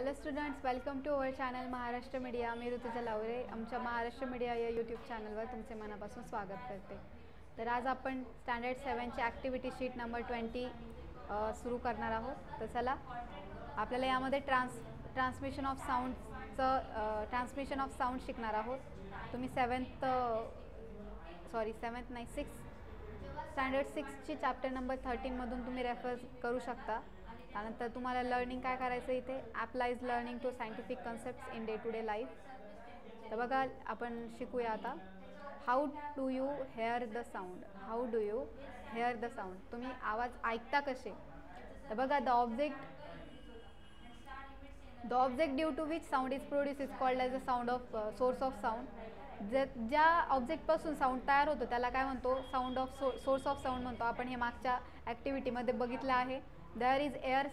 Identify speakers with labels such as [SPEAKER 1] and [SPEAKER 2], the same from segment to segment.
[SPEAKER 1] Hello students, welcome to our channel Maharashtra media. मी ऋतुजा लावरे. आमच्या Maharashtra media या यूट्यूब चॅनलवर तुमचे मनापासून स्वागत करते. तर आज आपण स्टँडर्ड 7ची ॲक्टिव्हिटी शीट नंबर 20 सुरू करणार आहोत. तर चला, आपल्याला यामध्ये ट्रान्समिशन ऑफ साऊंड शिकणार आहोत. तुम्ही 7th नाही 6 स्टँडर्ड 6ची चॅप्टर नंबर 13मधून तुम्ही रेफर करू शकता. त्यानंतर तुम्हाला लर्निंग काय करायचं इथे, applies learning to scientific concepts in day to day life. तर बघा, आपण शिकूया आता. How do you hear the sound. How do you hear the sound. तुम्ही आवाज ऐकता कसे. तर बघा, the object due to which sound is produce is called as a sound of source of sound. ज्या ऑब्जेक्टपासून साऊंड तयार होतो त्याला काय म्हणतो, sound of source of sound म्हणतो. आपण हे मागच्या ॲक्टिव्हिटीमध्ये बघितलं आहे. There is air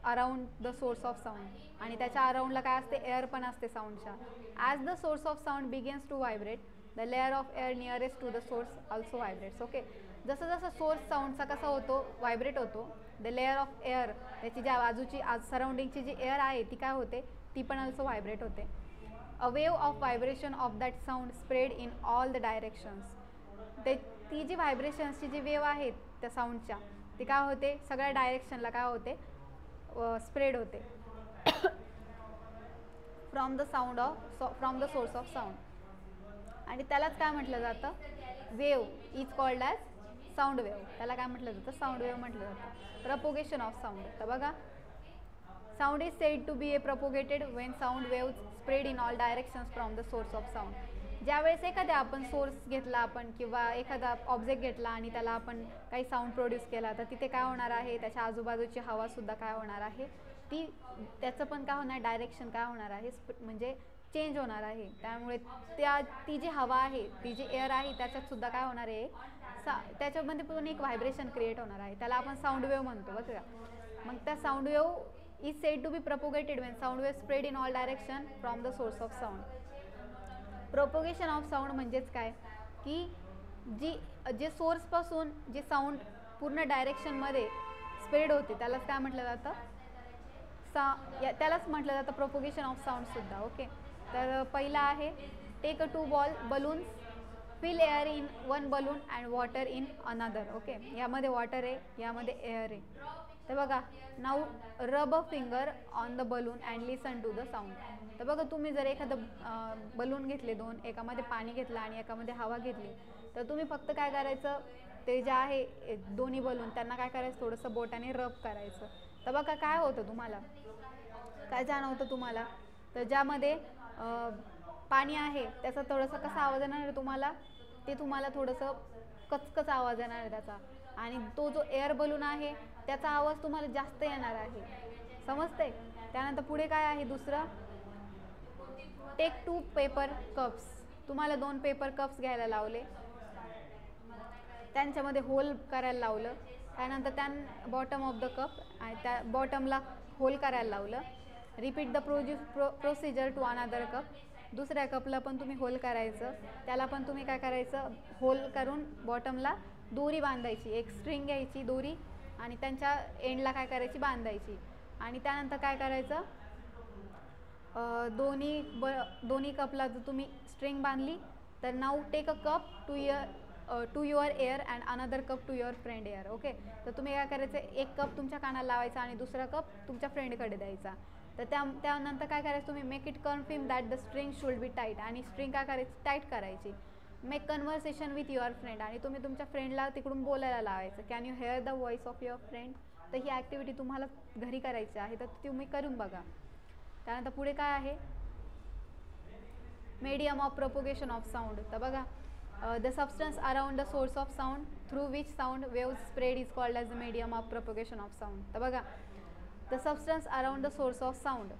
[SPEAKER 1] around the source of sound, आणि त्याच्या अराउंडला काय असते, एअर पण असते साऊंडच्या. As the source of sound begins to vibrate, the layer of air nearest to the source also vibrates. Okay, जसं जसं सोर्स साऊंडचा कसा होतो, व्हायब्रेट होतो, द लेअर ऑफ एअर, त्याची ज्या बाजूची सराउंडिंगची जी एअर आहे ती काय होते, ती पण ऑल्सो व्हायब्रेट होते. A wave of vibration of that sound spread in all the directions. ती जी व्हायब्रेशन्सची जी वेव आहेत त्या साऊंडच्या, ती काय होते, सगळ्या डायरेक्शनला काय होते, स्प्रेड होते. From the source of sound. आणि त्यालाच काय म्हटलं जातं, wave is called as sound wave. त्याला काय म्हटलं जातं, साऊंड वेव म्हटलं जातं. Propagation of sound. तर बघा, sound is said to be propagated when sound waves spread in all directions from the source of sound. ज्यावेळेस एखाद्या आपण सोर्स घेतला, आपण किंवा एखादा ऑब्जेक्ट घेतला आणि त्याला आपण काही साऊंड प्रोड्यूस केला, तर तिथे काय होणार आहे, त्याच्या आजूबाजूची हवासुद्धा काय होणार आहे, त्याचं पण काय होणार, डायरेक्शन काय होणार आहे, म्हणजे चेंज होणार आहे. त्यामुळे ती जी हवा आहे, ती जी एअर आहे, त्याच्यातसुद्धा काय होणार आहे, त्याच्यामध्ये पण एक व्हायब्रेशन क्रिएट होणार आहे. त्याला आपण साऊंड वेव म्हणतो बरं का. मग त्या sound wave is said to be propagated when sound wave spread in all direction from the source of sound. Propagation of sound म्हणजेच काय, की जे सोर्सपासून जे साऊंड पूर्ण डायरेक्शनमध्ये स्प्रेड होते त्यालाच काय म्हटलं जातं, त्यालाच म्हटलं जातं प्रोपोगेशन ऑफ साऊंडसुद्धा. ओके, तर पहिला आहे, take a 2 balloons, fill air in 1 balloon and water in another. Okay, यामध्ये वॉटर आहे, यामध्ये एअर आहे. तर बघा, now rub a finger on the balloon and listen to the sound. तर बघा, तुम्ही जर एखादं बलून घेतले 2, एकामध्ये पाणी घेतलं आणि एकामध्ये हवा घेतली, तर तुम्ही फक्त काय करायचं, ते जे आहे दोन्ही बलून त्यांना काय करायचं, थोडंसं बोटाने रब करायचं. तर बघा काय होतं, तुम्हाला काय जाणवतं तुम्हाला, तर ज्यामध्ये पाणी आहे त्याचा थोडंसं कसा आवाज येणार आहे तुम्हाला, ते तुम्हाला थोडंसं कचकच आवाज येणार आहे त्याचा. आणि तो जो एअर बलून आहे त्याचा आवाज तुम्हाला जास्त येणार आहे. समजते. त्यानंतर पुढे काय आहे दुसरं, टेक 2 पेपर कप्स. तुम्हाला 2 पेपर कप्स घ्यायला लावले, त्यांच्यामध्ये होल करायला लावलं. त्यानंतर बॉटम ऑफ द कप आणि त्या बॉटमला होल करायला लावलं. Repeat the procedure to another cup. दुसऱ्या कपला पण तुम्ही होल करायचं, त्याला पण तुम्ही काय करायचं, होल करून बॉटमला दोरी बांधायची, एक स्ट्रिंग घ्यायची दोरी आणि त्यांच्या एंडला काय करायची, बांधायची. आणि त्यानंतर काय करायचं, दोन्ही कपला जर तुम्ही स्ट्रिंग बांधली, तर now take a cup to your ear and another cup to your friend ear. Okay, तर तुम्ही काय करायचं, एक कप तुमच्या कानाला लावायचा आणि दुसरा कप तुमच्या फ्रेंडकडे द्यायचा. तर त्यानंतर काय करायचं, तुम्ही make it confirm that the string should be tight. आणि स्ट्रिंग काय करायची, टाईट करायची. Make conversation with your friend. आणि तुम्ही तुमच्या फ्रेंडला तिकडून बोलायला लावायचं, can you hear the voice of your friend. तर ही ॲक्टिव्हिटी तुम्हाला घरी करायची आहे, तर तुम्ही करून बघा. त्यानंतर पुढे काय आहे, medium of propagation of sound. तर बघा, the substance around the source of sound through which sound waves spread is called as the medium of propagation of sound. तर बघा, the substance around the source of sound.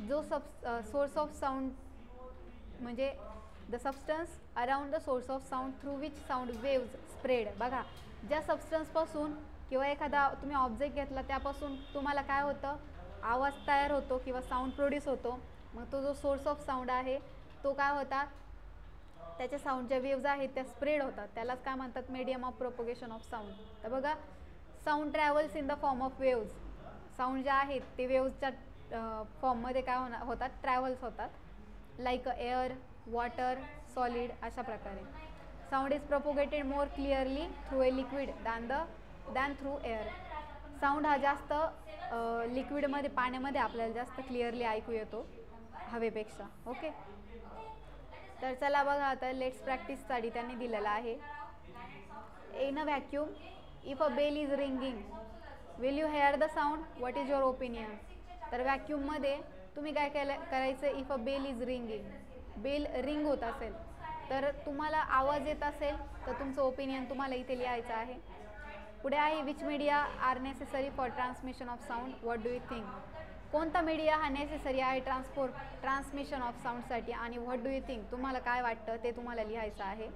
[SPEAKER 1] जो source of sound म्हणजे the substance around the source of sound through which sound waves spread. बघा, ज्या सबस्टन्सपासून किंवा एखादा तुम्ही object घेतला त्यापासून तुम्हाला काय होतं, आवाज तयार होतो किंवा साऊंड प्रोड्यूस होतो. मग तो जो सोर्स ऑफ साऊंड आहे तो काय होता, त्याच्या साऊंडच्या वेव्ज आहेत त्या स्प्रेड होतात. त्यालाच काय म्हणतात, medium of propagation of sound. तर बघा, sound travels in the form of waves. Sound जे आहेत ते वेव्सच्या फॉर्ममध्ये काय होतात, ट्रॅव्हल्स होतात, लाईक एअर, वॉटर, सॉलिड, अशा प्रकारे. Sound is propagated more clearly through a liquid than through air. Sound हा जास्त लिक्विडमध्ये, पाण्यामध्ये आपल्याला जास्त क्लिअरली ऐकू येतो हवेपेक्षा. ओके, तर चला बघा आता लेट्स प्रॅक्टिस स्टडी त्यांनी दिलेला आहे. In a vacuum if a bell is ringing will you hear the sound, what is your opinion. तर व्हॅक्यूममध्ये तुम्ही काय करायचं, if a bell is ringing, bell ring होत असेल तर तुम्हाला आवाज येत असेल तर तुमचं ओपिनियन तुम्हाला इथे लिहायचं आहे. पुढे आहे which media are necessary for transmission of sound, what do you think. कोणता मीडिया हा नेसेसरी आहे ट्रान्समिशन ऑफ साऊंडसाठी आणि व्हॉट डू यू थिंक, तुम्हाला काय वाटतं ते तुम्हाला लिहायचं आहे.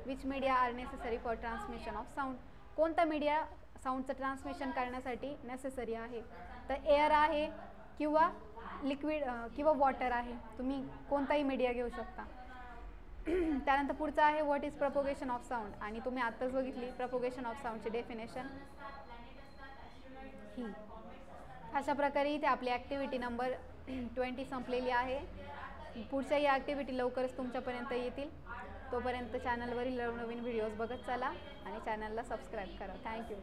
[SPEAKER 1] Which media are necessary for transmission of sound, कोणता मीडिया साऊंडचं ट्रान्समिशन करण्यासाठी नेसेसरी आहे. तर एअर आहे किंवा लिक्विड किंवा वॉटर आहे, तुम्ही कोणताही मीडिया घेऊ शकता. त्यानंतर पुढचं आहे what is propagation of sound, आणि तुम्ही आत्ताच बघितली प्रपोगेशन ऑफ साऊंडची डेफिनेशन ही. अशा प्रकारे इथे आपली ॲक्टिव्हिटी नंबर 20 संपलेली आहे. पुढच्या या ॲक्टिव्हिटी लवकरच तुमच्यापर्यंत येतील. तोपर्यंत चॅनलवरील नवनवीन व्हिडिओज बघत चला आणि चॅनलला सबस्क्राईब करा. थँक्यू.